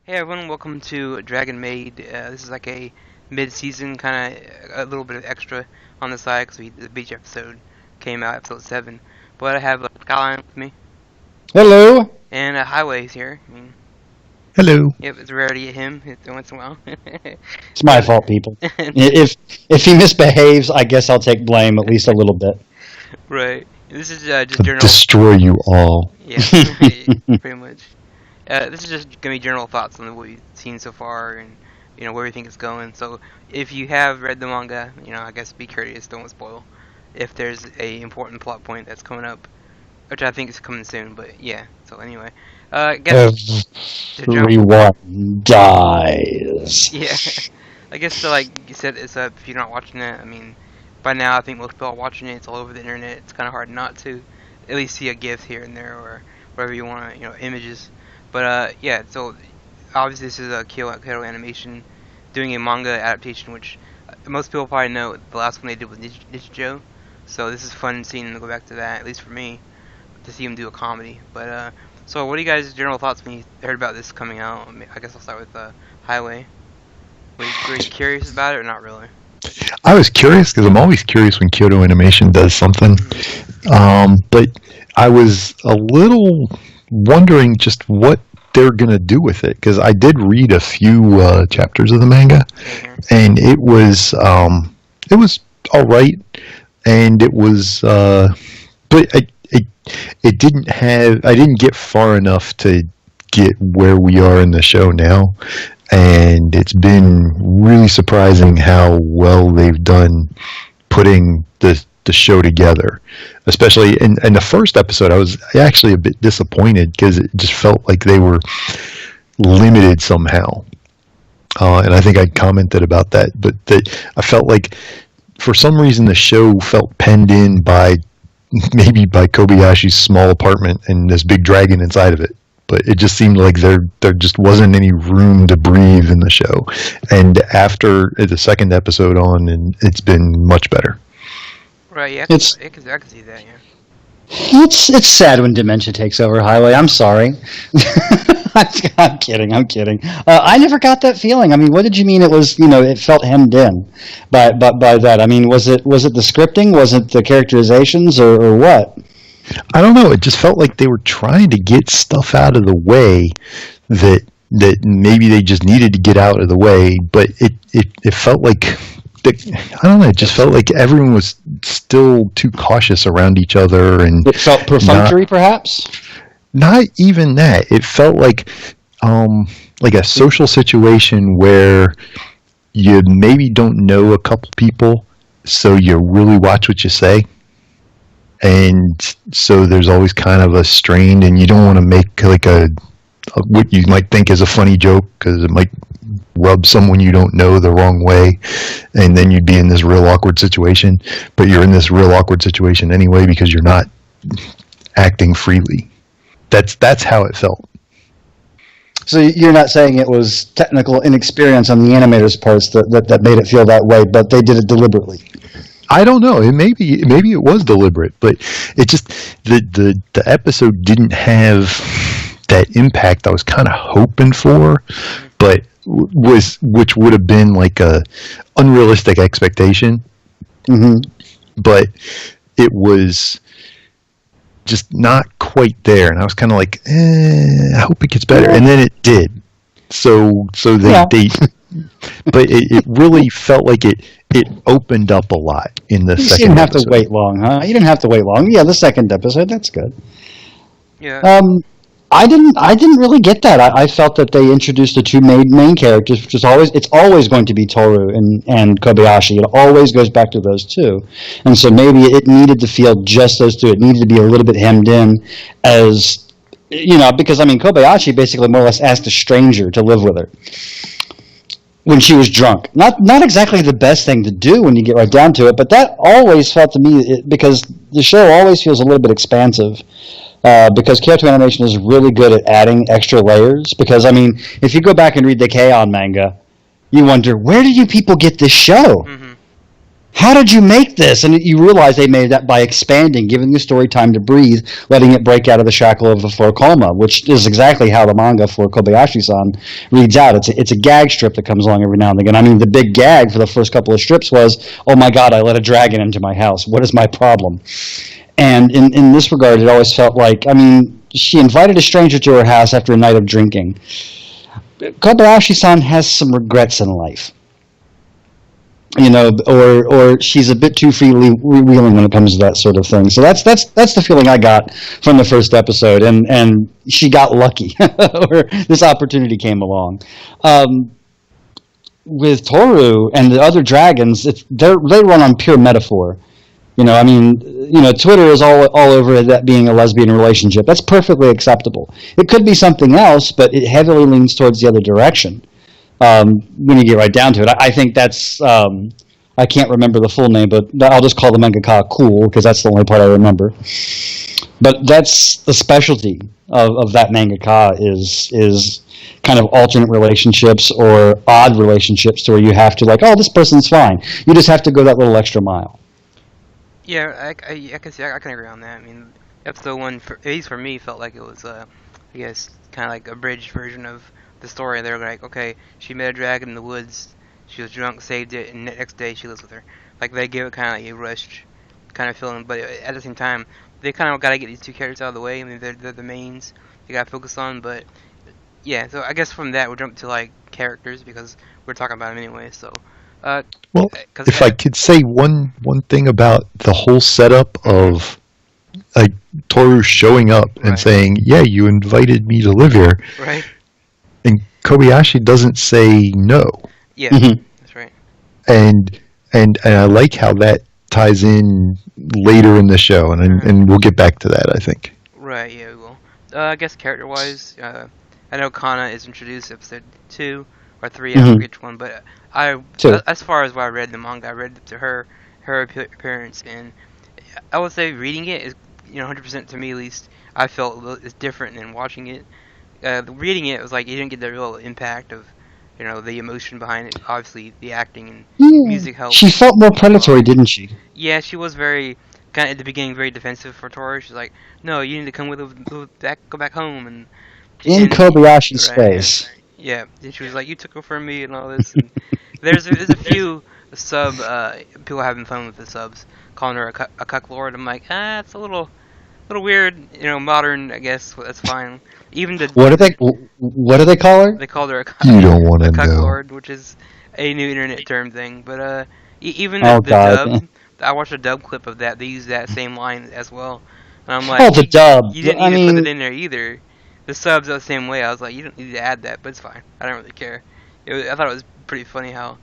Hey everyone, welcome to Dragon Maid. This is like a mid-season kind of a little bit of extra on the side because the beach episode came out, episode 7. But I have Skyline with me Hello. and Highways here. I mean, Hello. yep, it's rare to get him once in a while. It's my fault, people. If he misbehaves, I guess I'll take blame at least a little bit. Right. This is just general. Destroy you all. Yeah, pretty much. This is just gonna be general thoughts on what we've seen so far and where we think it's going. So if you have read the manga, I guess be curious. Don't spoil if there's a important plot point that's coming up, which I think is coming soon. But yeah. So anyway, I guess Everyone dies. yeah. I guess so. Like you said, it's if you're not watching it. I mean, by now I think most people are watching it. It's all over the internet. It's kind of hard not to at least see a GIF here and there or wherever you want to, images. But yeah, so obviously this is a Kyoto Animation doing a manga adaptation, which most people probably know the last one they did was Nichijou. So this is fun seeing them go back to that, at least for me, to see them do a comedy. But so what are you guys' general thoughts when you heard about this coming out? I guess I'll start with Highway. Were you curious about it or not really? I was curious because I'm always curious when Kyoto Animation does something. But I was a little wondering just what they're going to do with it because I did read a few chapters of the manga, and it was all right, and it was but it didn't have I didn't get far enough to get where we are in the show now, and it's been really surprising how well they've done putting the show together. Especially in the first episode, I was actually a bit disappointed because it just felt like they were limited somehow. And I think I commented about that, but I felt like for some reason the show felt penned in by Kobayashi's small apartment and this big dragon inside of it. But it just seemed like there just wasn't any room to breathe in the show. And after the second episode on, and it's been much better. Right, yeah, I can see that, yeah. It's sad when dementia takes over, Highway. I'm sorry. I'm kidding. I never got that feeling. I mean, what did you mean? It was it felt hemmed in by that. I mean, was it the scripting? Was it the characterizations, or what? I don't know. It just felt like they were trying to get stuff out of the way that maybe they just needed to get out of the way, but it felt like I don't know. It just felt like everyone was still too cautious around each other, and it felt perfunctory, perhaps. Not even that. It felt like a social situation where you maybe don't know a couple people, so you really watch what you say. And so there's always kind of a strain, and you don't want to make like what you might think is a funny joke because it might rub someone you don't know the wrong way, and then you'd be in this real awkward situation. But you're in this real awkward situation anyway because you're not acting freely. That's how it felt. So you're not saying it was technical inexperience on the animators' parts that made it feel that way, but they did it deliberately. I don't know. Maybe it was deliberate, but it just the episode didn't have that impact I was kind of hoping for, but which would have been like a unrealistic expectation. Mm-hmm. But it was just not quite there, and I was kind of like, I hope it gets better, and then it did. So they but it really felt like it opened up a lot in the second episode. You didn't have to wait long, huh? You didn't have to wait long. Yeah, the second episode, that's good. Yeah. I didn't really get that. I felt that they introduced the two main characters, which is it's always going to be Toru and Kobayashi. It always goes back to those two. And so maybe it needed to feel just those two. It needed to be a little bit hemmed in as, because Kobayashi basically more or less asked a stranger to live with her when she was drunk. Not exactly the best thing to do when you get right down to it, but that always felt to me, because the show always feels a little bit expansive. Because Kyoto Animation is really good at adding extra layers. Because, if you go back and read the K-On! Manga, you wonder, where did you people get this show? Mm-hmm. how did you make this? And you realize they made that by expanding, giving the story time to breathe, letting it break out of the shackle of the four koma, which is exactly how the manga for Kobayashi-san reads out. It's a gag strip that comes along every now and again. I mean, the big gag for the first couple of strips was, oh my God, I let a dragon into my house. What is my problem? And in this regard, it always felt like, I mean, she invited a stranger to her house after a night of drinking. Kobayashi-san has some regrets in life. You know, or she's a bit too freewheeling when it comes to that sort of thing. So that's the feeling I got from the first episode, and she got lucky, or this opportunity came along. With Toru and the other dragons, they run on pure metaphor. You know, I mean, you know, Twitter is all over that being a lesbian relationship. That's perfectly acceptable. It could be something else, but it heavily leans towards the other direction. When you get right down to it, I think that's, I can't remember the full name, but I'll just call the mangaka Cool, because that's the only part I remember. But that's the specialty of that mangaka is kind of alternate relationships or odd relationships to where you have to, like, oh, this person's fine. You just have to go that little extra mile. Yeah, I can see. I can agree on that. I mean, episode one, at least for me, felt like it was, I guess, kind of like a bridge version of the story. They were like, okay, she met a dragon in the woods, she was drunk, saved it, and the next day she lives with her. Like, they give it kind of like a rushed kind of feeling, but at the same time, they kind of got to get these two characters out of the way. I mean, they're the mains they got to focus on, but yeah, so I guess from that we'll jump to like characters because we're talking about them anyway, so. Well, if I could say one thing about the whole setup of like Toru showing up and saying, "Yeah, you invited me to live here," right? And Kobayashi doesn't say no. Yeah, that's right. And I like how that ties in later in the show, and we'll get back to that, I think. Right. Yeah, we will. I guess character-wise, I know Kana is introduced episode 2 or 3. I forget which one, but as far as what I read in the manga, I read to her appearance, and I would say reading it is, 100% to me at least, I felt it's different than watching it. Reading it was like you didn't get the real impact of, the emotion behind it. Obviously, the acting and music helped. She felt more predatory, didn't she? Yeah, she was very kind of at the beginning very defensive for Toru. She's like, "No, you need to come go back home." And in Kobayashi's face. Yeah, and she was like, "You took her from me," and all this. And there's a few people having fun with the subs, calling her a cuck lord. I'm like, it's a little weird, modern. I guess that's fine. Even what do they call her? They called her a cuck lord, which is a new internet term thing. But even the dub, I watched a dub clip of that. They used that same line as well, and I'm like, the dub. You didn't need to put it in there either. The subs are the same way. I was like, you don't need to add that, but it's fine. I don't really care. I thought it was pretty funny how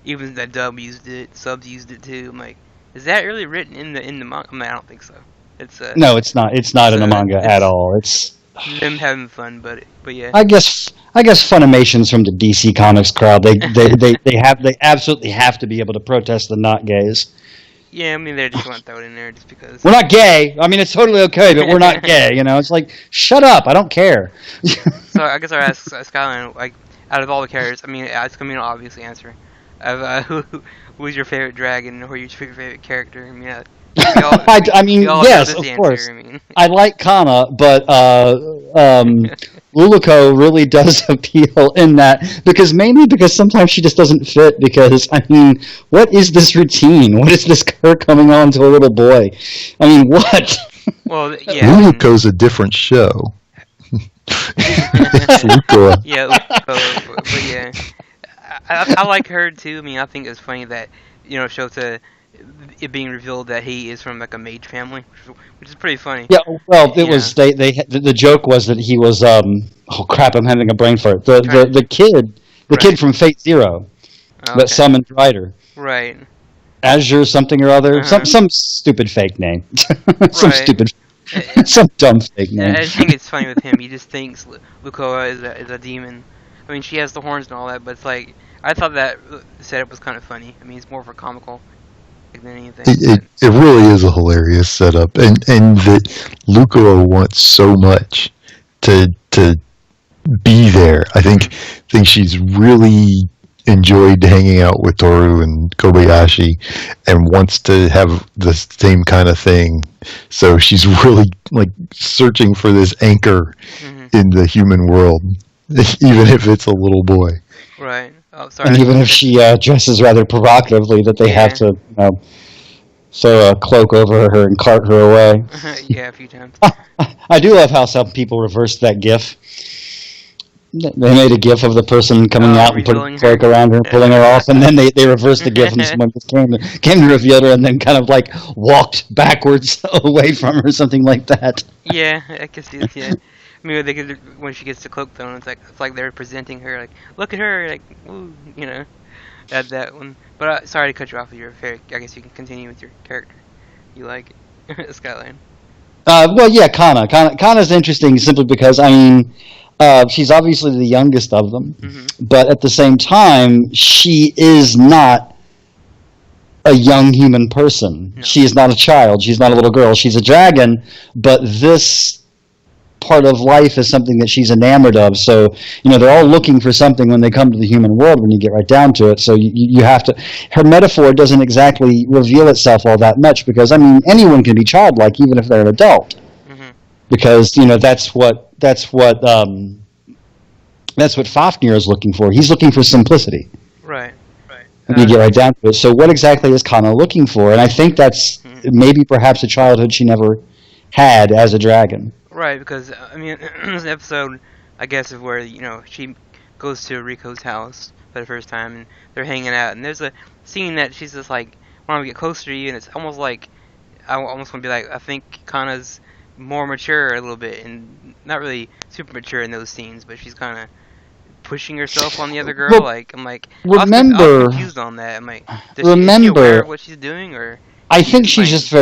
even the dub used it, subs used it too. I'm like, is that really written in the manga? I mean, I don't think so. It's no, it's not. It's not in the manga at all. It's them having fun, but yeah. I guess Funimation's from the DC Comics crowd. They absolutely have to be able to protest the not gays. Yeah, I mean, they just want to throw it in there just because. We're not gay. I mean, it's totally okay, but we're not gay. It's like, shut up. I don't care. So I guess I'll ask Skyline, like, out of all the characters, I mean, it's going to be an obvious answer. Who's your favorite dragon, or your favorite character? I mean, yes, of course. I like Kana, but Luluko really does appeal in that mainly because sometimes she just doesn't fit. Because I mean, what is this routine? What is this her coming on to a little boy? I mean, what? Well, yeah. Luluko's a different show. It's Luko. Yeah, Luluko, but yeah, I like her too. I mean, I think it's funny that shows it being revealed that he is from like a Maid family, which is pretty funny. Yeah, well, it was the joke was that he was oh crap, I'm having a brain fart. The kid from Fate Zero that summoned Ryder. Right. Azure something or other, some stupid fake name, some dumb fake name. I think it's funny with him. He just thinks Lukoa is a demon. I mean, she has the horns and all that, but it's like I thought that setup was kind of funny. I mean, it's more for comical than anything. It really is a hilarious setup, and that Lukoa wants so much to be there. I think she's really enjoyed hanging out with Toru and Kobayashi and wants to have the same kind of thing. So she's really like searching for this anchor in the human world, even if it's a little boy. Right. Oh, sorry. And even if she dresses rather provocatively, that they have to throw a cloak over her and cart her away. Yeah, a few times. I do love how some people reversed that GIF. They made a GIF of the person coming out and putting a cloak around her and pulling her off, and then they reversed the GIF and someone just came to reveal her and then kind of like walked backwards away from her, something like that. Yeah, I can see it, yeah. I mean, they could, when she gets the cloak thrown, it's like they're presenting her, like, look at her, like, woo, you know. That one. But sorry to cut you off with your favorite. I guess you can continue with your character. You like it. Skyline. Well, yeah, Kana. Kana's interesting simply because, I mean, she's obviously the youngest of them, but at the same time, she is not a young human person. No. She is not a child. She's not a little girl. She's a dragon, but this part of life is something that she's enamored of. So, you know, they're all looking for something when they come to the human world when you get right down to it. So you have to, her metaphor doesn't exactly reveal itself all that much because, I mean, anyone can be childlike even if they're an adult. Because, you know, that's what Fafnir is looking for. He's looking for simplicity. Right. When you get right down to it. So what exactly is Kana looking for? And I think that's maybe perhaps a childhood she never had as a dragon. Right, because, I mean, this episode, I guess, is where, you know, she goes to Riko's house for the first time, and they're hanging out, and there's a scene that she's just like, I want to get closer to you, and it's almost like, I almost want to be like, I think Kana's more mature a little bit, and not really super mature in those scenes, but she's kind of pushing herself on the other girl, like, I'm like, I was confused on that, I'm like, is she aware of what she's doing, or? I think she's just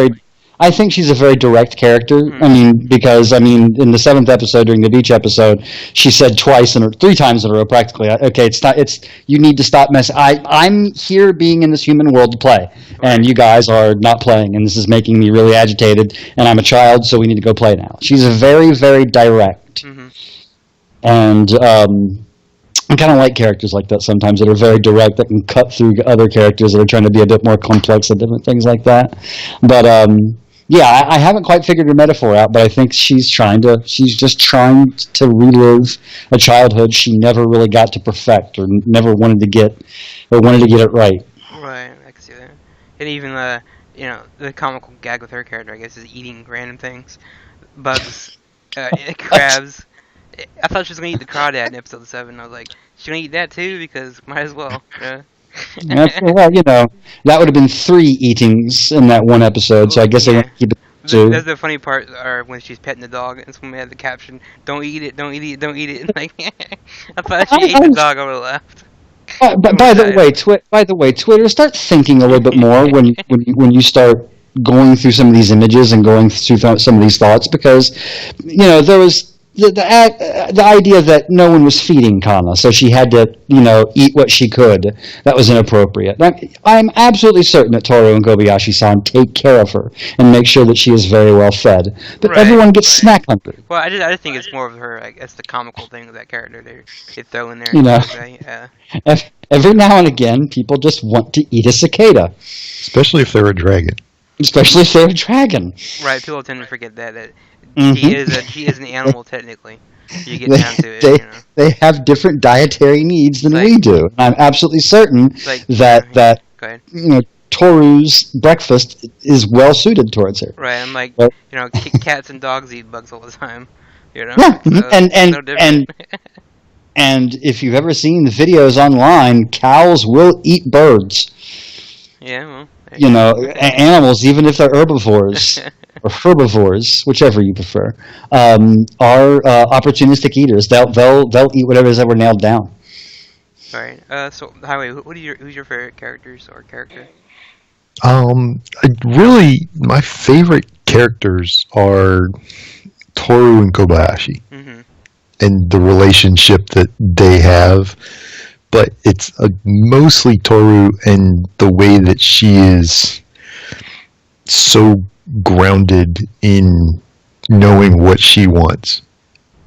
I think she's a very direct character. I mean, because in the 7th episode during the beach episode, she said 3 times in a row practically, okay, you need to stop messing. I'm here being in this human world to play, and you guys are not playing, and this is making me really agitated, and I'm a child, so we need to go play now. She's very, very direct. And I kind of like characters like that sometimes that are very direct, that can cut through other characters that are trying to be a bit more complex and different things like that. But yeah, I haven't quite figured her metaphor out, but I think she's just trying to relive a childhood she never really got to perfect or never wanted to get it right. Right, I can see that. And even you know, the comical gag with her character, I guess, is eating random things, bugs, crabs. I thought she was gonna eat the crawdad in episode 7. I was like, she's gonna eat that too because might as well. Well, you know, that would have been 3 eatings in that one episode, so I guess I want to keep it 2. That's the funny part, when she's petting the dog, and someone had the caption, "Don't eat it, don't eat it, don't eat it." Like, I thought she ate the dog, I would have laughed. But by the way, Twitter, start thinking a little bit more when you start going through some of these images and going through some of these thoughts, because, you know, there was the idea that no one was feeding Kana, so she had to, you know, eat what she could. That was inappropriate. I'm absolutely certain that Toru and Kobayashi-san take care of her and make sure that she is very well fed. But everyone gets snack hungry. Well, I just think it's more of her, I guess, the comical thing of that character they throw in there. You know, yeah. Every now and again, people just want to eat a cicada. Especially if they're a dragon. Especially if they're a dragon. Right, people tend to forget that she is an animal technically. You get down to it. You know? They have different dietary needs than we do. I'm absolutely certain that you know, Toru's breakfast is well suited towards her. Right, I'm like, you know, cats and dogs eat bugs all the time. You know, yeah, so and if you've ever seen the videos online, cows will eat birds. Yeah, well, you know, animals, even if they're herbivores. Or herbivores, whichever you prefer, are opportunistic eaters. They'll eat whatever is ever nailed down. Right. So, Highway, who's your favorite characters or character? Really, my favorite characters are Toru and Kobayashi, and the relationship that they have. But it's mostly Toru and the way that she is so grounded in knowing what she wants.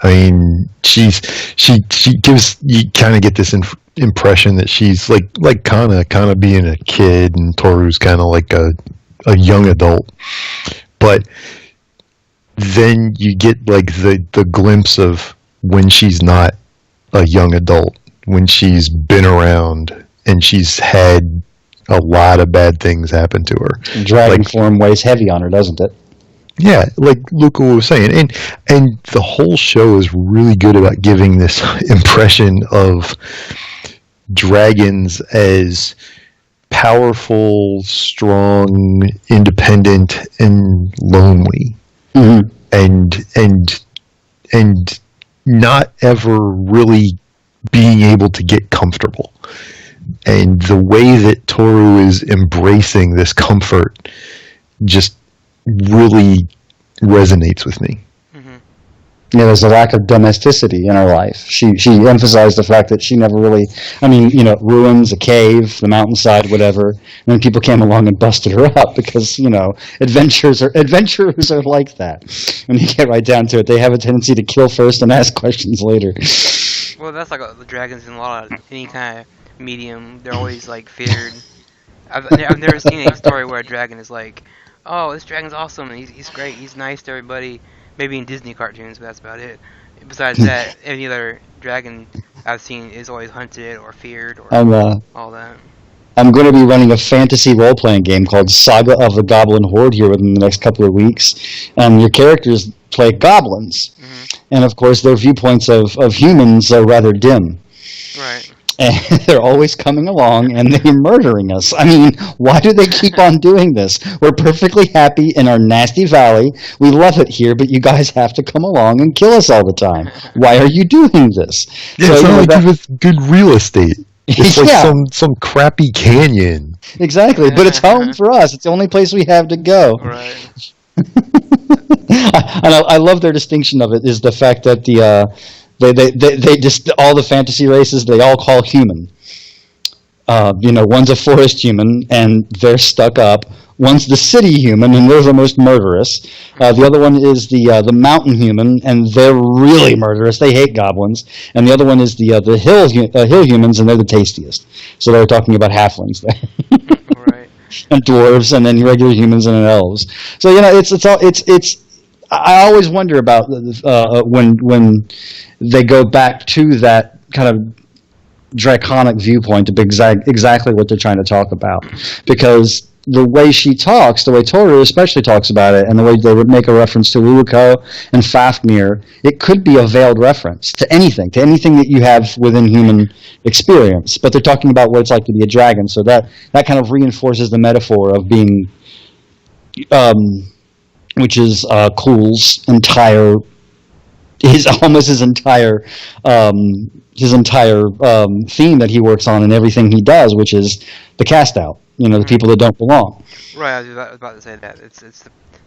I mean, she gives, you kind of get this impression that she's like kind of being a kid, and Toru's kind of like a young adult. But then you get like the glimpse of when she's not a young adult, when she's been around and she's had a lot of bad things happen to her. Dragon Like, form weighs heavy on her, doesn't it? yeah, like Luca was saying, and the whole show is really good about giving this impression of dragons as powerful, strong, independent, and lonely, Mm-hmm. and not ever really being able to get comfortable. And the way that Toru is embracing this comfort just really resonates with me. Hmm. Yeah, there's a lack of domesticity in her life. She emphasized the fact that she never really, I mean, ruins, a cave, the mountainside, whatever. And then people came along and busted her up because, adventurers are like that. When you get right down to it, they have a tendency to kill first and ask questions later. Well, that's like the dragons in a lot of any kind of medium. They're always like feared. I've never seen a story where a dragon is like, oh, this dragon's awesome. He's great. He's nice to everybody. Maybe in Disney cartoons, but that's about it. Besides that, any other dragon I've seen is always hunted or feared or all that. I'm going to be running a fantasy role-playing game called Saga of the Goblin Horde here within the next couple of weeks, and your characters play goblins. Mm-hmm. And, of course, their viewpoints of humans are rather dim. Right. And they're always coming along and they're murdering us. I mean, why do they keep on doing this? We're perfectly happy in our nasty valley. We love it here, but you guys have to come along and kill us all the time. Why are you doing this? Yeah, so, it's not like you have good real estate. It's like yeah, some crappy canyon. exactly. But it's home for us. It's the only place we have to go. Right. And I love their distinction of it is the fact that they just all the fantasy races they all call human. One's a forest human and they're stuck up. One's the city human and they're the most murderous. The other one is the mountain human and they're really murderous. They hate goblins. And the other one is the hill humans and they're the tastiest. So they're talking about halflings there. Right. And dwarves and then regular humans and then elves. So it's I always wonder about when they go back to that kind of draconic viewpoint to be exactly what they're trying to talk about. Because the way she talks, the way Toru especially talks about it, and the way they would make a reference to Uruko and Fafnir, it could be a veiled reference to anything that you have within human experience. But they're talking about what it's like to be a dragon, so that kind of reinforces the metaphor of being... which is Cool's entire his entire theme that he works on and everything he does, which is the cast out, the people that don't belong. Right, I was about to say that. It's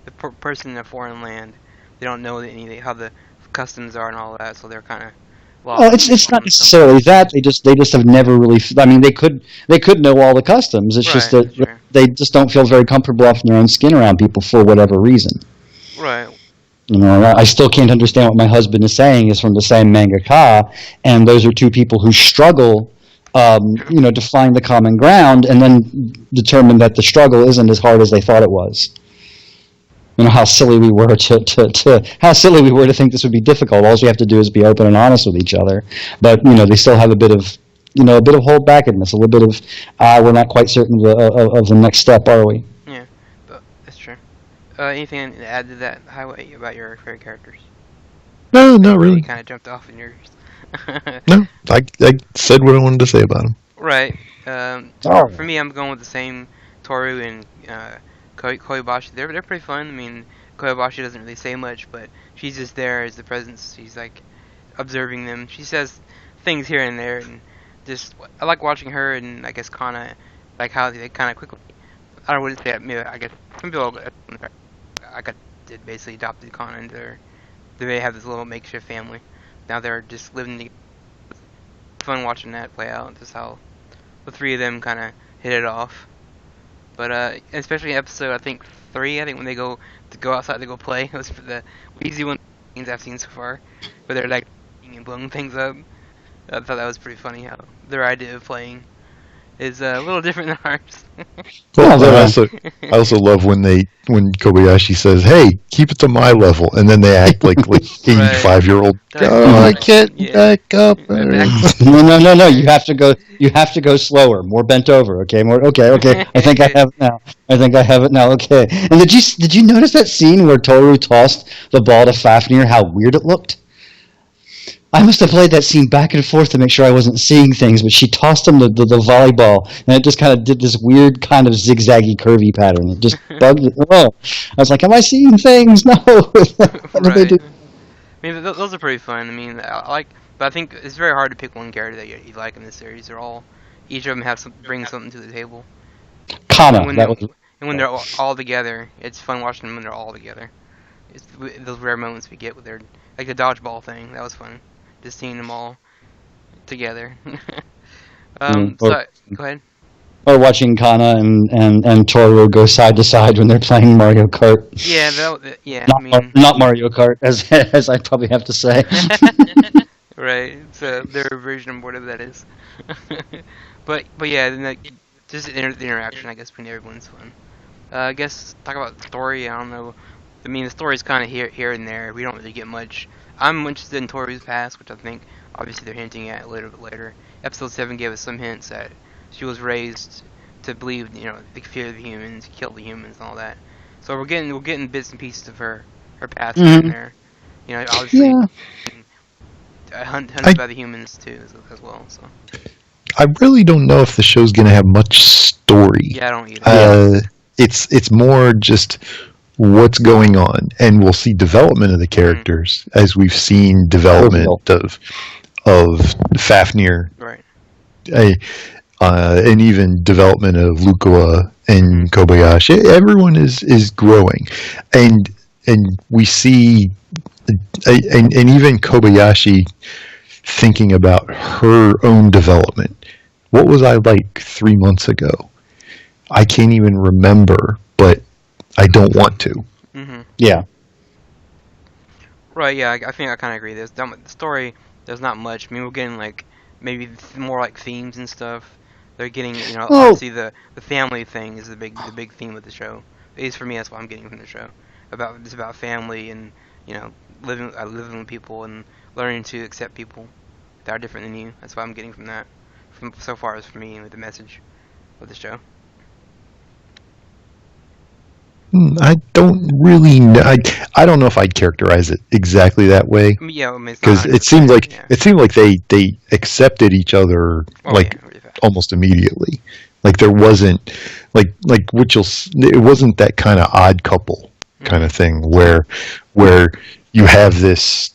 the person in a foreign land. They don't know how the customs are and all that, so they're kind of lost. Well, it's not necessarily that they just have never really. I mean, they could know all the customs. It's just that sure. They just don't feel very comfortable off in their own skin around people for whatever reason. Right. I still can't understand what my husband is saying is from the same mangaka, and those are two people who struggle, to find the common ground, and then determine that the struggle isn't as hard as they thought it was. How silly we were to think this would be difficult. All we have to do is be open and honest with each other. But they still have a bit of holdbackedness, a little bit of we're not quite certain of the next step, are we? Yeah, but that's true. Anything to add to that highway about your favorite characters? No, not really. You kind of jumped off in yours. No, I said what I wanted to say about him. Right. For me, I'm going with the same Toru and Kobayashi. They're pretty fun. I mean, Kobayashi doesn't really say much, but she's just there as the presence. She's like observing them. She says things here and there, and just I like watching her and I guess Kana, like how they kind of quickly. I don't know what to say. Maybe I guess some people did basically adopted Kana into their. They have this little makeshift family. Now they're just living together. Fun watching that play out. Just how the three of them kind of hit it off. But especially in episode I think 3, when they go outside to go play, it was for the easy one things I've seen so far. But they're like and blowing things up. I thought that was pretty funny how their idea of playing is a little different than ours. Well, Yeah, I also love when Kobayashi says, "Hey, keep it to my level," and then they act like Right. 85-year-old. They're Oh, I like, can't yeah. back up. no. You have to go. You have to go slower, more bent over. Okay, more. Okay. I think I have it now. Okay. And did you notice that scene where Toru tossed the ball to Fafnir? How weird it looked. I must have played that scene back and forth to make sure I wasn't seeing things, but she tossed him the volleyball, and it just kind of did this weird kind of zigzaggy, curvy pattern. It just bugged me. Oh, I was like, am I seeing things? No. What did they do? I mean, those are pretty fun. I mean, I like, but I think it's very hard to pick one character that you like in this series. Each of them bring something to the table. Kana. And when they're all together, it's fun watching them when they're all together. It's those rare moments we get with their, like the dodgeball thing. That was fun, just seeing them all together. So go ahead. Or watching Kana and Toru go side to side when they're playing Mario Kart. Yeah, yeah. Not Mario Kart, as I probably have to say. Right. So their version of whatever that is. but yeah, then just the interaction, I guess, between everyone's fun. I guess talk about the story. I don't know. I mean, the story's kind of here and there. We don't really get much. I'm interested in Toru's past, which I think obviously they're hinting at a little bit later. Episode 7 gave us some hints that she was raised to believe, the fear of the humans, kill the humans, and all that. So we're getting bits and pieces of her past in there. Obviously, hunted by the humans too, as well. So I really don't know if the show's going to have much story. Yeah, I don't either. It's more just what's going on, and we'll see development of the characters as we've seen development of Fafnir, right? And even development of Lukua and Kobayashi. Everyone is growing, and we see, and even Kobayashi thinking about her own development. What was I like 3 months ago? I can't even remember, but I don't want to. Mm-hmm. Yeah. Right, yeah, I think I kind of agree. The story, there's not much. I mean, we're getting, maybe more, themes and stuff. They're getting, obviously the family thing is the big theme of the show. At least for me, that's what I'm getting from the show. It's about family and, living with people and learning to accept people that are different than you. That's what I'm getting from that. So far as for me with the message of the show. I don't really know. I don't know if I'd characterize it exactly that way. Yeah, because it seemed like they accepted each other really almost immediately. Like there wasn't it wasn't that kind of odd couple kind of thing where you have this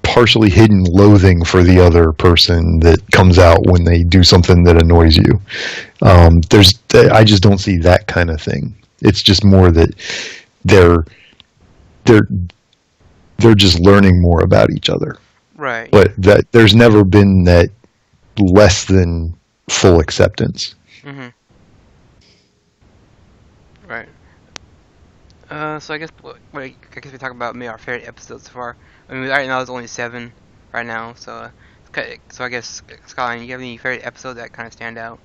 partially hidden loathing for the other person that comes out when they do something that annoys you. I just don't see that kind of thing. It's just more that they're just learning more about each other. Right. But there's never been that less than full acceptance. Mm-hmm. Right. So I guess we talk about maybe our favorite episodes so far. I mean, right now there's only 7 right now, so I guess Scott, you have any favorite episode that kind of stand out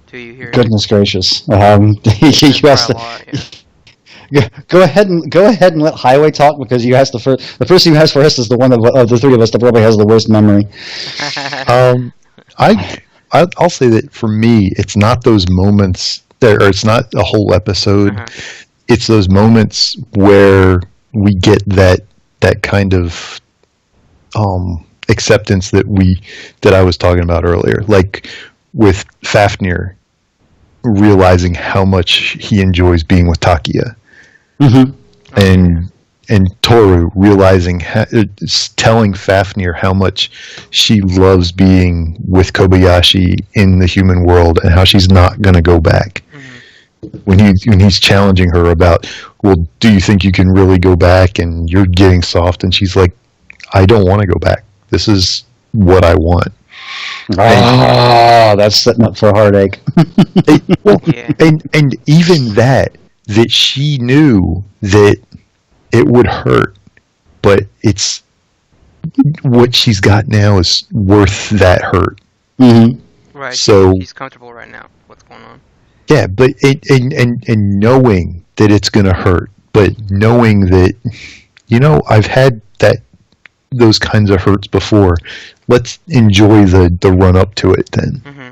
to you here? Goodness gracious! You asked Go ahead and let Highway talk, because you asked the person who asked for us is the one of the three of us that probably has the worst memory. I'll say that for me, it's not those moments or it's not a whole episode. Uh-huh. It's those moments where we get that kind of acceptance that I was talking about earlier, like with Fafnir realizing how much he enjoys being with Takia, and Toru realizing telling Fafnir how much she loves being with Kobayashi in the human world and how she's not going to go back. When he's challenging her about, well, do you think you can really go back? And you're getting soft, and she's like, I don't want to go back. This is what I want. That's setting up for a heartache. And even that she knew that it would hurt, but it's what she's got now is worth that hurt. Mm-hmm. Right. So she's comfortable right now. What's going on? yeah, but and knowing that it's going to hurt, but knowing that I've had those kinds of hurts before. Let's enjoy the run up to it then. Mm-hmm.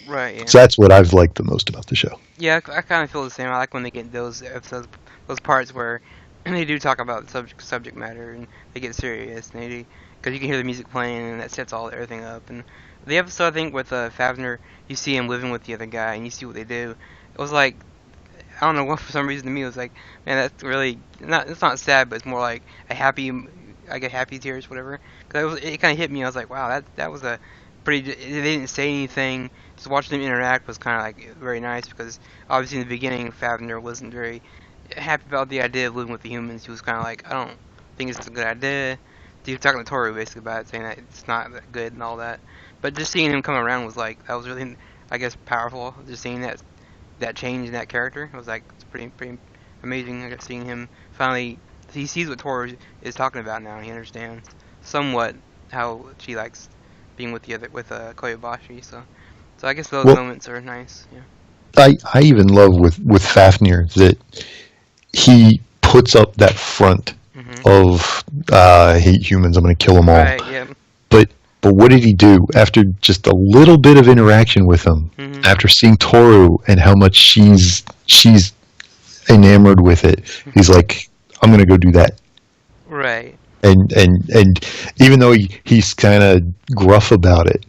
Right. Yeah. So that's what I've liked the most about the show. Yeah, I kind of feel the same. I like when they get those episodes, those parts where they do talk about subject matter and they get serious, and because you can hear the music playing and that sets everything up. And the episode I think with Favner, you see him living with the other guy and you see what they do. It was like, I don't know what, for some reason to me it was like, man, that's really not. It's not sad, but it's more like a happy. I get happy tears, whatever. Because it kind of hit me. I was like, wow, that was a pretty. They didn't say anything. Just watching them interact was kind of like very nice, because obviously in the beginning Favner wasn't very happy about the idea of living with the humans. He was kind of like, I don't think it's a good idea. He was talking to Toru basically about it, saying that it's not that good and all that. But just seeing him come around was like, that was really, I guess, powerful. Just seeing that change in that character, it was like, it's pretty amazing. I guess seeing him finally, he sees what Toru is talking about now, and he understands somewhat how she likes being with Kobayashi. So I guess those moments are nice. Yeah. I even love with Fafnir that he puts up that front of I hate humans, I'm going to kill them all. Right, yeah. But what did he do after just a little bit of interaction with him? After seeing Toru and how much she's enamored with it, he's like, I'm going to go do that. Right. And even though he's kind of gruff about it,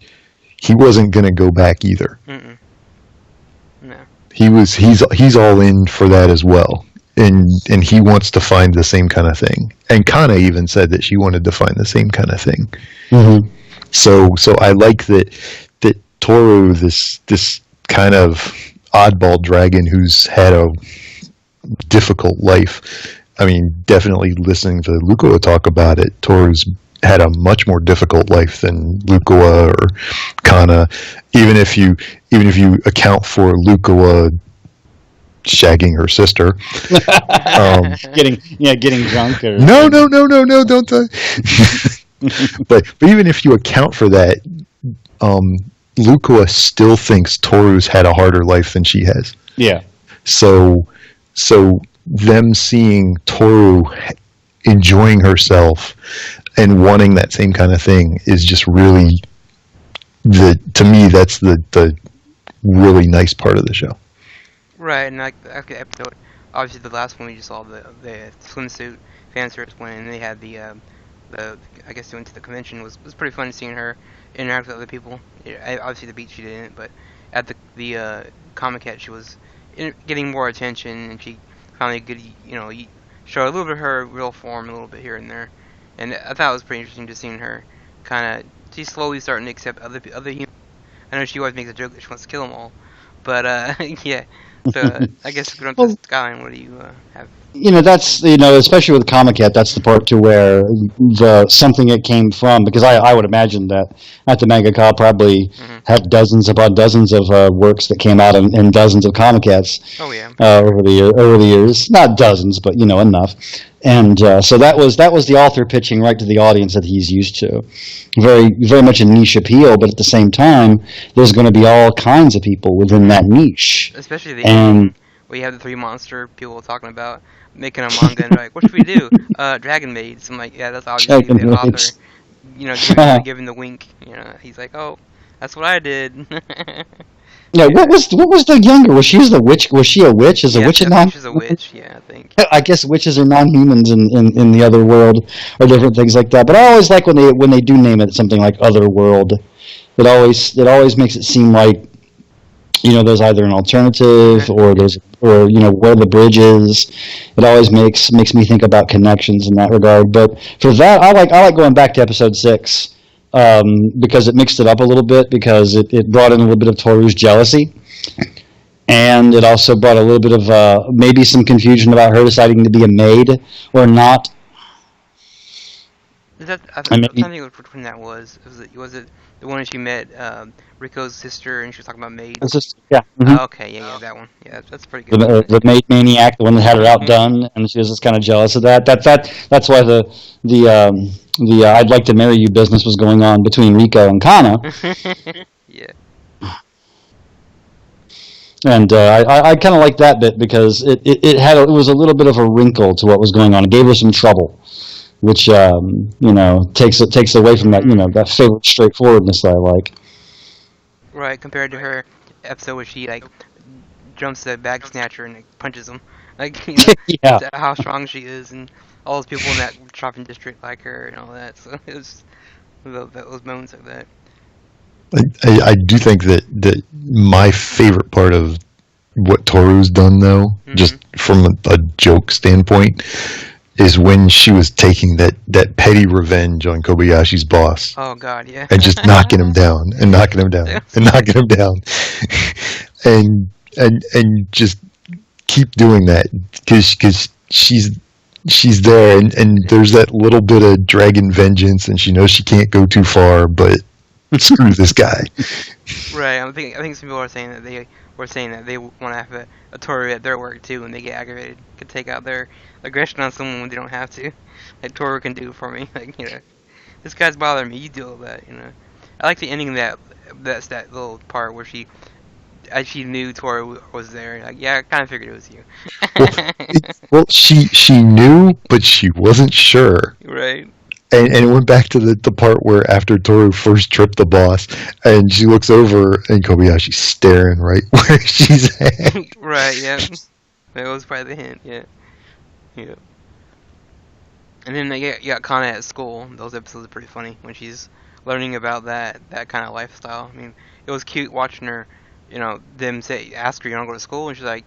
he wasn't going to go back either. Mm-mm. No. He's all in for that as well. And he wants to find the same kind of thing. And Kana even said that she wanted to find the same kind of thing. Mm-hmm. So I like that Toru, this kind of oddball dragon who's had a difficult life. I mean, definitely listening to Lukoa talk about it, Toru's had a much more difficult life than Lukoa or Kana. Even if you account for Lukoa shagging her sister, getting drunk. Or, no, don't. But even if you account for that, Lukoa still thinks Toru's had a harder life than she has. Yeah. So them seeing Toru enjoying herself and wanting that same kind of thing is just really to me that's the really nice part of the show. Right, and like the episode, obviously the last one we just saw, the swimsuit fan service one, and they had the I guess they went to the convention, was pretty fun seeing her interact with other people. Obviously the beach she didn't, but at the Comic-Con she was getting more attention, and she finally could show a little bit of her real form, a little bit here and there, and I thought it was pretty interesting just seeing her she's slowly starting to accept other humans. I know she always makes a joke that she wants to kill them all, but yeah. So I guess going to Skyline, what do you have? That's especially with Comic Cat, that's the part to where something it came from, because I would imagine that at the Mangaka probably have dozens upon dozens of works that came out in dozens of Comic Cats. Oh yeah. Over the years, not dozens, but enough. And so that was the author pitching right to the audience that he's used to. Very, very much a niche appeal, but at the same time, there's going to be all kinds of people within that niche. Especially we have the 3 monster people talking about making a manga and like, what should we do? Dragon Maid. So I'm like, yeah, that's obviously the author. Giving the wink. He's like, oh, that's what I did. Yeah, what was the younger? Was she the witch? Was she a witch? Is a witch a non? She's a witch. Yeah, I think. I guess witches are non-humans in the other world, or different things like that. But I always like when they do name it something like other world. It always makes it seem like there's either an alternative or where the bridge is. It always makes me think about connections in that regard. But for that, I like going back to episode 6. Because it mixed it up a little bit, because it brought in a little bit of Toru's jealousy, and it also brought a little bit of maybe some confusion about her deciding to be a maid or not. Is that And I'm maybe trying to think which one that was. Was it the one when she met Rico's sister and she was talking about Maid? it's just yeah. Oh, okay, yeah, that one. Yeah, that's a pretty good one. The maid maniac, the one that had her Mhm. outdone, and she was just kind of jealous of that. That's why the I'd like to marry you business was going on between Rico and Kana, Yeah. and I kind of like that bit because it was a little bit of a wrinkle to what was going on. It gave her some trouble, which takes away from that that favorite straightforwardness that I like. Right, compared to her episode where she like jumps the bag snatcher and like, punches him, like Yeah. how strong she is, and all those people in that shopping district like her and all that. So it was those moments like that. I do think that my favorite part of what Toru's done, though, just from a joke standpoint, is when she was taking that petty revenge on Kobayashi's boss Oh God, yeah. and just knocking him down and knocking him down and knocking him down, and just keep doing that because she's there and there's that little bit of dragon vengeance and she knows she can't go too far, but screw this guy. Right, I think some people are saying that they want to have a Toru at their work too when they get aggravated, could take out their aggression on someone when they don't have to. Like Toru can do for me, like this guy's bothering me, you deal with that. I like the ending of that little part where as she knew Toru was there, like yeah, I kind of figured it was you. Well, she knew, but she wasn't sure. Right. And it went back to the part where after Toru first tripped the boss, and she looks over and Kobayashi's staring right where she's at. Right. Yeah. That was probably the hint. Yeah. Yeah. And then you got Kana at school. Those episodes are pretty funny when she's learning about that kind of lifestyle. I mean, it was cute watching her. Them ask her, "You want to go to school?" And she's like,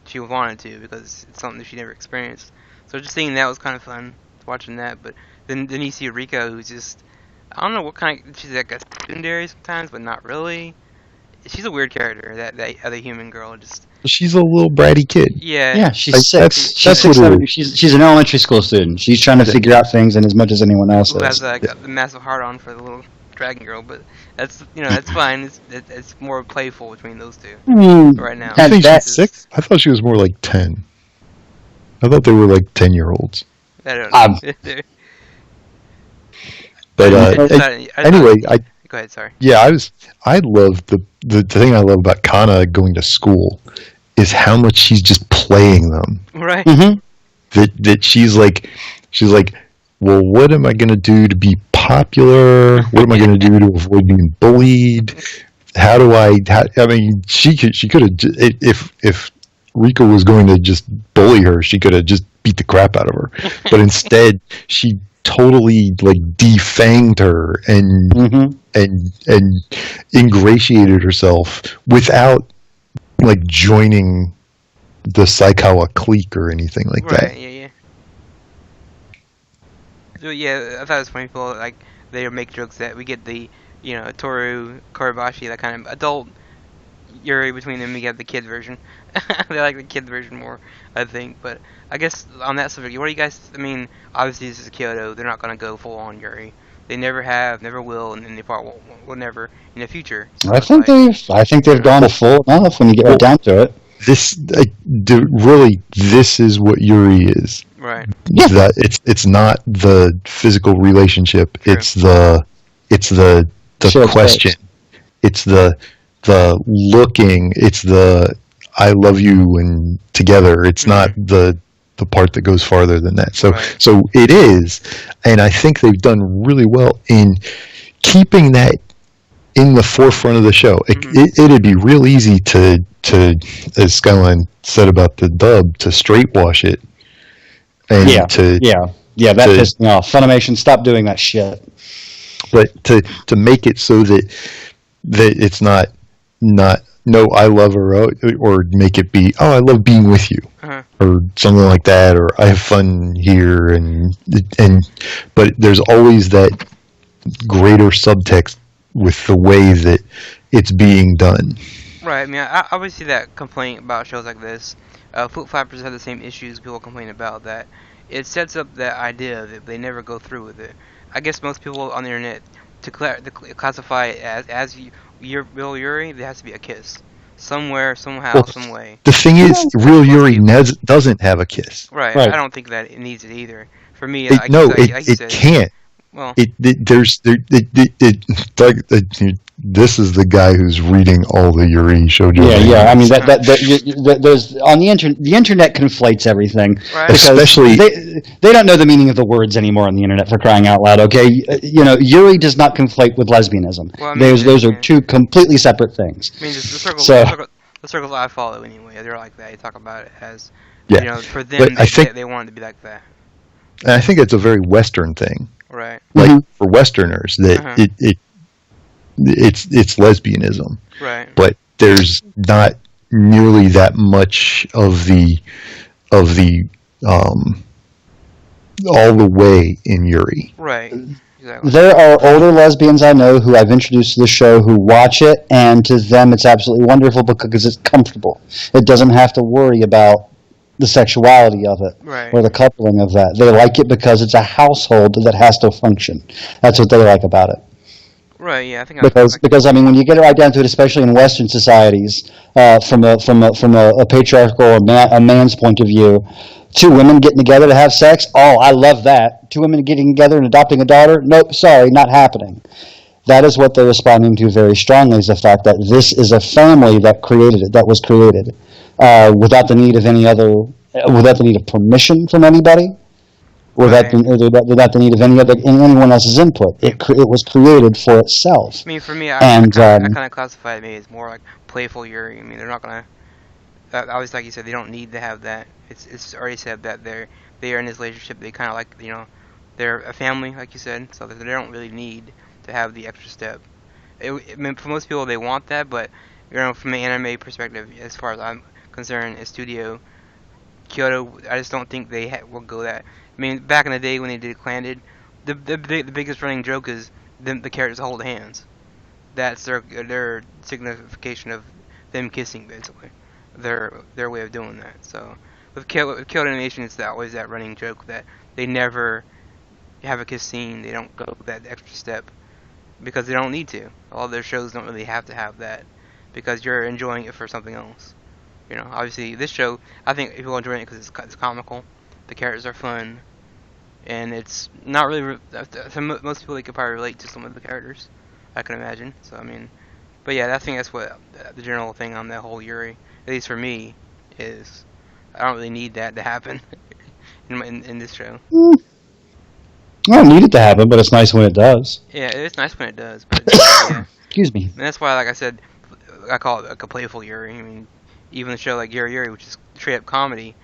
she wanted to because it's something that she never experienced. So just seeing that was kind of fun, watching that. But then you see Rika, who's just, I don't know what kind of, she's like a secondary sometimes, but not really. She's a weird character. That other human girl just. She's a little bratty kid. Yeah. Yeah, she's Like, six. that's She's what it is. she's an elementary school student. She's trying to figure out things, and as much as anyone else Who has is. like a massive heart on for the little dragon girl, but that's fine. It's more playful between those two right now. I think that- she's 6. I thought she was more like 10. I thought they were like 10-year-olds. I don't know. But anyway, go ahead. Sorry. yeah, I love the thing I love about Kana going to school is how much she's just playing them. Right. That she's like, well, what am I gonna do to be popular? What am I gonna do to avoid being bullied? How do I? I mean, she could have if Rika was going to just bully her, she could have just beat the crap out of her. But instead, she totally like defanged her and ingratiated herself without like joining the Saikawa clique or anything like that. Right. Yeah. So yeah, I thought it was funny. People like they make jokes that we get the Toru Kobayashi, that kind of adult Yuri between them. We get the kid version. They like the kid version more, I think. But I guess on that subject, what do you guys? I mean, obviously this is Kyoto. They're not gonna go full on Yuri. They never have, never will, and they probably will never in the future. So I think they've gone full enough when you get right down to it. This this is what Yuri is. Right. Yeah. That it's not the physical relationship. True. It's the Shared question. space. It's the looking. It's the I love you and together. It's not the part that goes farther than that. So Right. so it is, and I think they've done really well in keeping that in the forefront of the show. It'd be real easy to as Skyline said about the dub, to straight wash it. And Yeah, that pissed me off. Funimation, stop doing that shit. But to make it so that it's not no, I love her, or make it be, oh, I love being with you, or something like that, or I have fun here, and but there's always that greater subtext with the way that it's being done. Right. I mean, I always see that complaint about shows like this. Flip Flappers have the same issues people complain about, that it sets up that idea that they never go through with it. I guess most people on the internet to classify it as real Yuri, there has to be a kiss somewhere, somehow, Well, some way. the thing is, No. real Most Yuri people, doesn't have a kiss. right? I Right. don't think that it needs it either. For me, It, no, like you it said, can't. well, There's this is the guy who's reading all the Yuri shoujo Yeah, yeah. I mean mangas. there's on the internet. The internet conflates everything right? because Especially they don't know the meaning of the words anymore on the internet, for crying out loud. Okay, Yuri does not conflate with lesbianism. Well, I mean, Those are yeah. two completely separate things. I mean, the circles, So the circles I follow anyway, they're like that. You talk about it as, yeah, for them, but they want it to be like that, I think it's a very Western thing. right? Like Mhm. for Westerners, that Uh-huh. it's lesbianism, Right. but there's not nearly that much of the all the way in Yuri. Right. Exactly. there are older lesbians I know who I've introduced to the show who watch it, and to them it's absolutely wonderful because it's comfortable. It doesn't have to worry about the sexuality of it Right. or the coupling of that. They like it because it's a household that has to function. That's what they like about it. Right. Yeah. I think Because I mean, when you get right down to it, especially in Western societies, from a patriarchal or a man's point of view, two women getting together to have sex, oh, I love that. Two women getting together and adopting a daughter, nope, sorry, not happening. That is what they're responding to very strongly, is the fact that this is a family that created it, that was created, without the need of without the need of permission from anybody. Without the need of anyone else's input, it was created for itself. I mean, for me, I And kind of classify it maybe as more like playful Yuri. I mean, they're not gonna. Obviously, like you said, they don't need to have that. It's already said that they are in this relationship. They kind of like they're a family, like you said, so they don't really need to have the extra step. I mean, for most people, they want that, but from an anime perspective, as far as I'm concerned, as studio Kyoto, I just don't think they will go that. I mean, back in the day when they did Clandid, the biggest running joke is the characters hold hands. That's their signification of them kissing, basically. Their way of doing that. So with Kyoto Animation, it's always that running joke that they never have a kiss scene. They don't go that extra step because they don't need to. All their shows don't really have to have that because you're enjoying it for something else. Obviously this show, I think people enjoy it because it's comical. The characters are fun, and it's not really. Most people, they could probably relate to some of the characters, I can imagine. So I mean, but yeah, I think that's what the general thing on that whole Yuri, at least for me, is. I don't really need that to happen in this show. I don't need it to happen, but it's nice when it does. Yeah, it's nice when it does, but yeah, Excuse me. and that's why, like I said, I call it like a playful Yuri. I mean, even the show like Yuri Yuri, which is straight up comedy,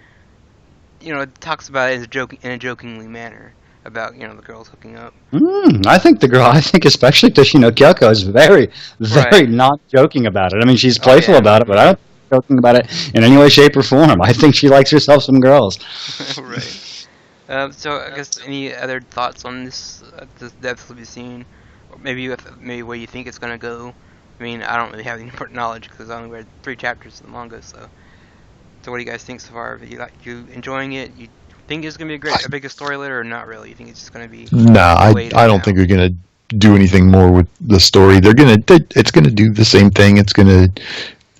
it talks about it in a jokingly manner about the girls hooking up. I think especially Toshino Kyoko is very, very Right. not joking about it. I mean, she's Oh, playful yeah. about it, but I don't think she's joking about it in any way, shape, or form. I think she likes herself some girls. Right. So I guess any other thoughts on this depth will be seen, or maybe where you think it's gonna go. I mean, I don't really have any knowledge because I only read 3 chapters of the manga. So what do you guys think so far? You enjoying it? You think it's gonna be a bigger story later, or not really? You think it's just gonna be? Nah, Wait I it don't out. think they're gonna do anything more with the story. It's gonna do the same thing. It's gonna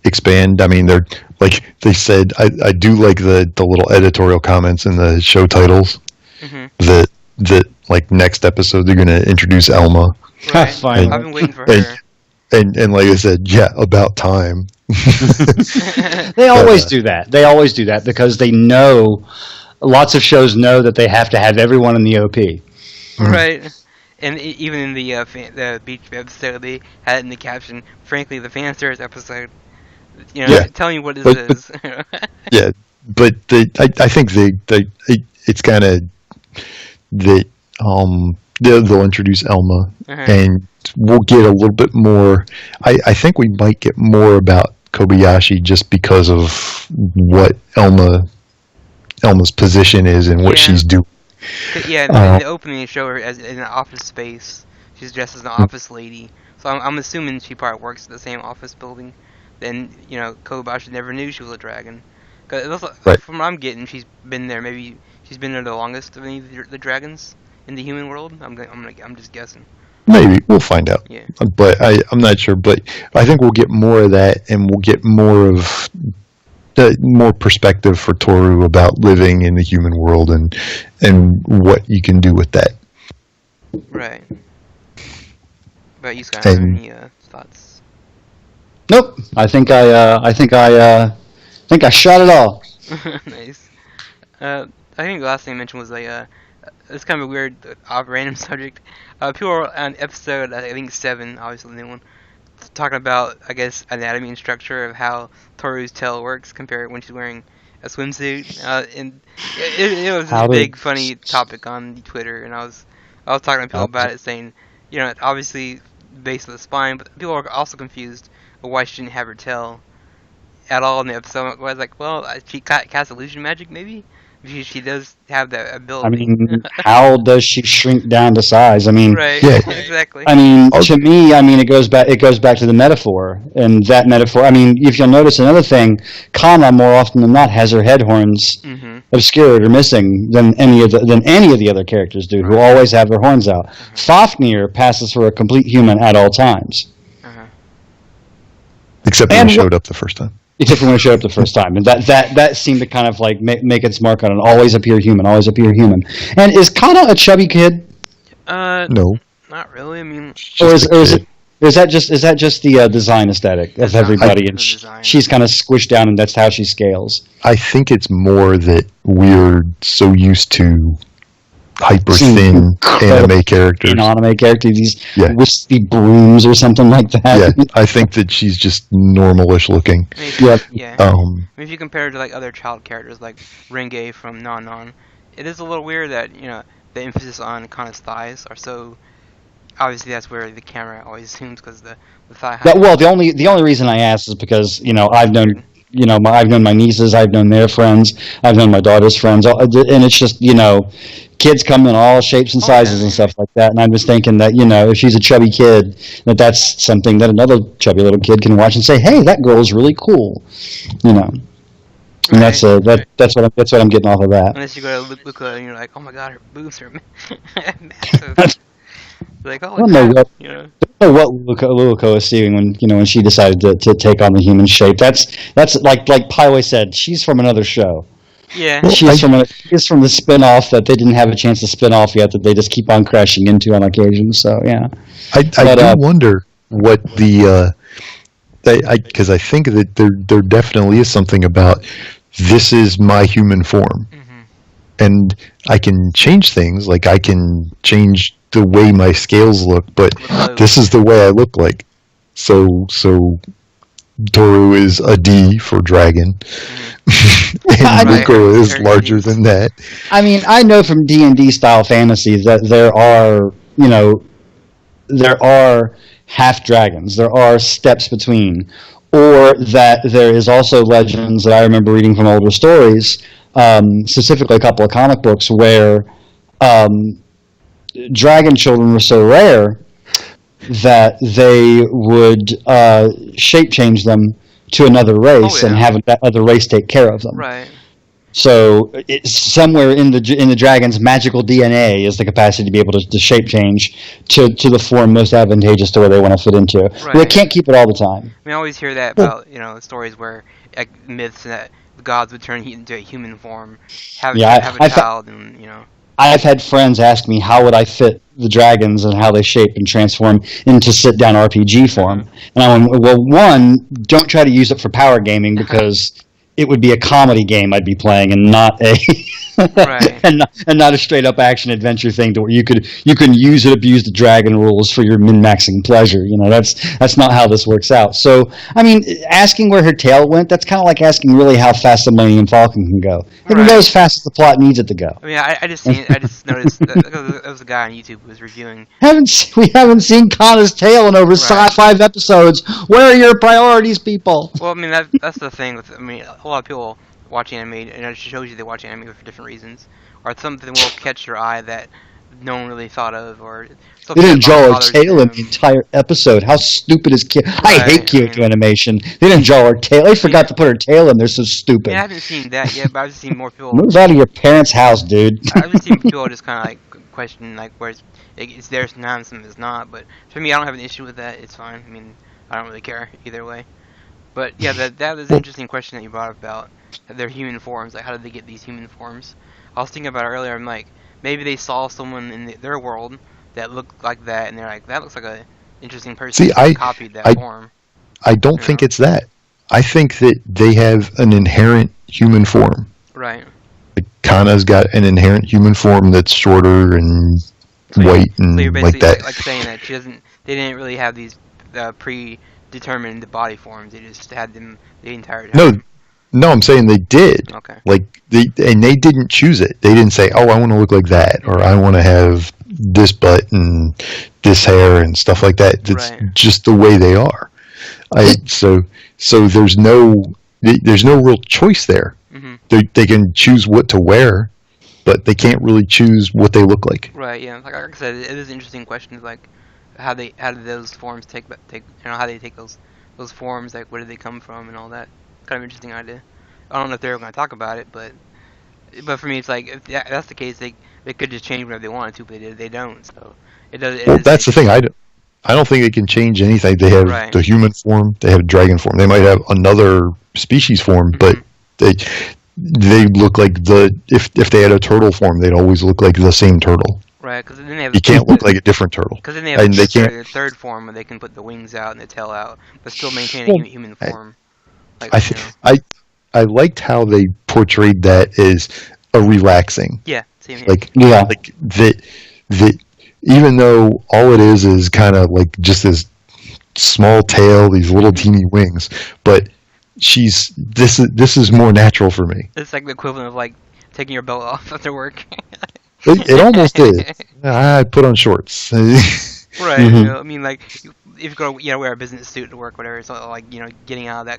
expand. I mean, they're like they said. I do like the little editorial comments in the show titles. Mm-hmm. That like next episode they're gonna introduce Elma, Right. Finally. I've been waiting for And- her. and like I said, yeah, about time. They always do that. They always do that because they know, lots of shows know that they have to have everyone in the OP. Right. And even in the beach episode, they had it in the caption. Frankly, the fan service episode. Yeah. Tell me what this But- is. Yeah, but I think it's kind of that they'll introduce Elma, Uh-huh. and we'll get a little bit more. I think we might get more about Kobayashi just because of what Elma's position is and what Yeah. she's doing. Yeah, in the opening, they show her as in an office space. She's dressed as an office lady. So I'm assuming she probably works at the same office building. Then Kobayashi never knew she was a dragon. Cause it looks like, Right. from what I'm getting, she's been there. Maybe she's been there the longest of any of the dragons. in the human world. I'm just guessing. Maybe we'll find out, Yeah. but I'm not sure. But I think we'll get more of that, and we'll get more of the more perspective for Toru about living in the human world and what you can do with that. Right. But you guys have any thoughts? Nope. I think I shot it all. Nice. I think the last thing I mentioned was it's kind of a weird, random subject. People were on episode, I think 7, obviously the new one, talking about, I guess, anatomy and structure of how Toru's tail works compared when she's wearing a swimsuit. And it was a big, funny topic on Twitter, and I was talking to people about it, saying, obviously based on the spine, but people are also confused of why she didn't have her tail at all in the episode. I was like, well, she casts illusion magic, maybe? She does have that ability. I mean, how does she shrink down to size? I mean, right, yeah. Exactly. I mean, to me, it goes back to the metaphor, and that metaphor. I mean, if you'll notice another thing, Kana more often than not has her head horns obscured or missing than any of the other characters do, who always have their horns out. Fafnir passes for a complete human at all times, except when he showed up the first time. Except for when it showed up the first time, and that seemed to kind of like make its mark on it. Always appear human. And is Kana a chubby kid? No, not really. I mean, or is that just the design aesthetic of everybody, and she's kind of squished down, and that's how she scales? I think it's more that we're so used to hyper thin anime characters. These wispy brooms or something like that. Yeah, I think that she's just normalish looking. Yeah. I mean, if you compare it to like other child characters like Renge from Non, it is a little weird that the emphasis on Kana's thighs are so. Obviously, that's where the camera always assumes because the thigh height. Well, the only reason I asked is because I've known. I've known my nieces, I've known their friends, I've known my daughter's friends, and it's just, kids come in all shapes and sizes and stuff like that, and I'm just thinking that, if she's a chubby kid, that's something that another chubby little kid can watch and say, hey, that girl is really cool, And that's what I'm getting off of that. Unless you go to Luca and you're like, oh my god, her boobs are massive. Like, oh, I don't know what Luca was seeing when she decided to take on the human shape. That's like Pyway said. She's from another show. Yeah. She's from the spin-off that they didn't have a chance to spin off yet. That they just keep on crashing into on occasion. So yeah. I do wonder what because I think that there definitely is something about this is my human form, and I can change things. Like I can change the way my scales look, but this is the way I look like. So Toru is a D for dragon, and Luca is larger than that. I mean, I know from D&D style fantasy that there are half dragons. There are steps between, or that there is also legends that I remember reading from older stories, specifically a couple of comic books where. Dragon children were so rare that they would shape change them to another race and have that other race take care of them. Right. So it's somewhere in the dragon's magical DNA is the capacity to be able to shape change to the form most advantageous to where they want to fit into. Right. They can't keep it all the time. I mean, I always hear that about stories where myths that the gods would turn into a human form, have a child, and I've had friends ask me how would I fit the dragons and how they shape and transform into sit-down RPG form. And I went, well, one, don't try to use it for power gaming because it would be a comedy game I'd be playing and not a and not a straight-up action adventure thing to where you can use and abuse the dragon rules for your min-maxing pleasure. That's not how this works out. So, I mean, asking where her tail went, that's kind of like asking really how fast the Millennium Falcon can go. It can go as fast as the plot needs it to go. I mean, I just noticed that there was a guy on YouTube who was reviewing. We haven't seen Kana's tail in over 5 episodes. Where are your priorities, people? Well, I mean, that's the thing with, a lot of people watch anime, and it shows you they watch anime for different reasons, or something will catch your eye that no one really thought of, or they didn't draw her tail in the entire episode. How stupid is Kyoto? I hate Kyoto Animation. They didn't draw her tail. They forgot to put her tail in. They're so stupid. I haven't seen that yet, but I've seen more people. Move out of your parents' house, dude. I've seen people just kind of like question like where it's there sometimes, sometimes it's not. But for me, I don't have an issue with that. It's fine. I mean, I don't really care either way. But yeah, that is an interesting question that you brought up about their human forms. Like, how did they get these human forms? I was thinking about it earlier. I'm like, maybe they saw someone in their world that looked like that, and they're like, that looks like a interesting person. See, So they copied that form. I don't think know? it's that. I think that they have an inherent human form. Right. Like Kana's got an inherent human form that's shorter and white So you're and basically like that. like saying that she doesn't. They didn't really have these predetermined body forms. They just had them the entire time. No, I'm saying they did. Okay. Like they didn't choose it. They didn't say, "Oh, I want to look like that," or "I want to have this butt and this hair and stuff like that." It's just the way they are. So there's no real choice there. Mm-hmm. They can choose what to wear, but they can't really choose what they look like. Right. Yeah. Like I said, it is interesting questions like how did those forms take how they take those forms, like where did they come from and all that. Kind of interesting idea. I don't know if they're going to talk about it, but for me, it's like if that's the case, they could just change whatever they wanted to, but they don't. So it does. Well, that's the thing. I don't think they can change anything. They have the human form. They have a dragon form. They might have another species form, but they look like if they had a turtle form, they'd always look like the same turtle. Right, because then they have you can't look like a different turtle. Because then they have their third form where they can put the wings out and the tail out, but still maintaining a human form. Like, I liked how they portrayed that as a relaxing. Yeah, same here. Like that even though all it is kind of like just this small tail, these little teeny wings, but this is more natural for me. It's like the equivalent of like taking your belt off after work. It almost is. I put on shorts. Right. You know, I mean, like if you go, wear a business suit to work, whatever. So like, getting out of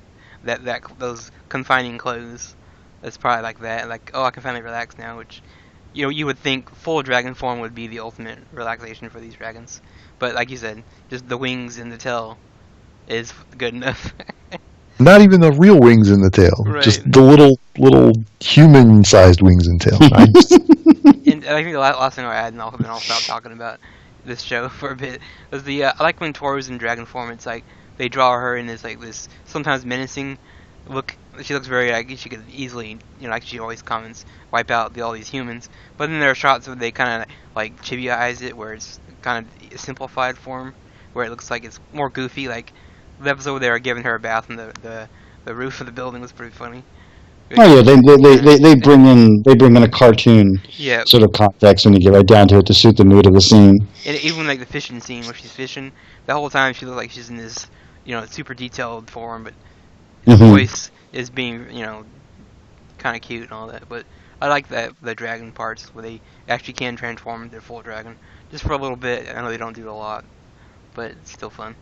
those confining clothes. It's probably like that. Like, oh, I can finally relax now. Which, you would think full dragon form would be the ultimate relaxation for these dragons. But like you said, just the wings and the tail is good enough. Not even the real wings in the tail. Right. Just the little human-sized wings and tail. And I think the last thing I'll add, and then I'll stop talking about this show for a bit, was I like when Toru's in dragon form. It's like they draw her in this sometimes menacing look. She looks very like she could easily, like she always comments, wipe out all these humans. But then there are shots where they kind of like chibi-eyes it, where it's kind of a simplified form, where it looks like it's more goofy. Like the episode where they were giving her a bath and the roof of the building was pretty funny. Oh yeah, they bring in a cartoon sort of context when you get right down to it to suit the mood of the scene. And even like the fishing scene where she's fishing, the whole time she looks like she's in this super detailed form, but the voice is being kind of cute and all that. But I like the dragon parts where they actually can transform into full dragon just for a little bit. I know they don't do it a lot, but it's still fun.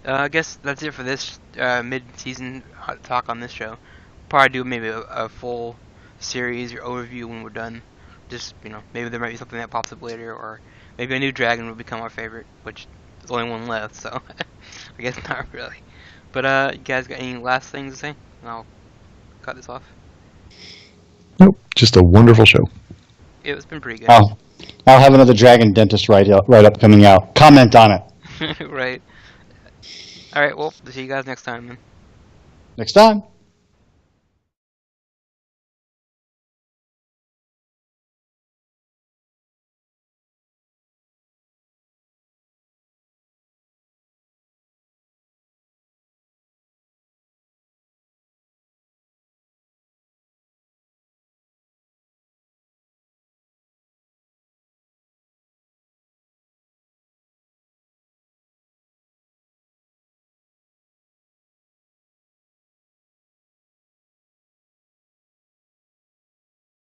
I guess that's it for this mid-season talk on this show. Probably do maybe a full series or overview when we're done. Just maybe there might be something that pops up later, or maybe a new dragon will become our favorite, which there's only one left, so I guess not really. But you guys got any last things to say? And I'll cut this off. Nope, just a wonderful show. Yeah, it's been pretty good. I'll have another dragon dentist write up coming out. Comment on it. Right. All right. Well, see you guys next time then. Next time.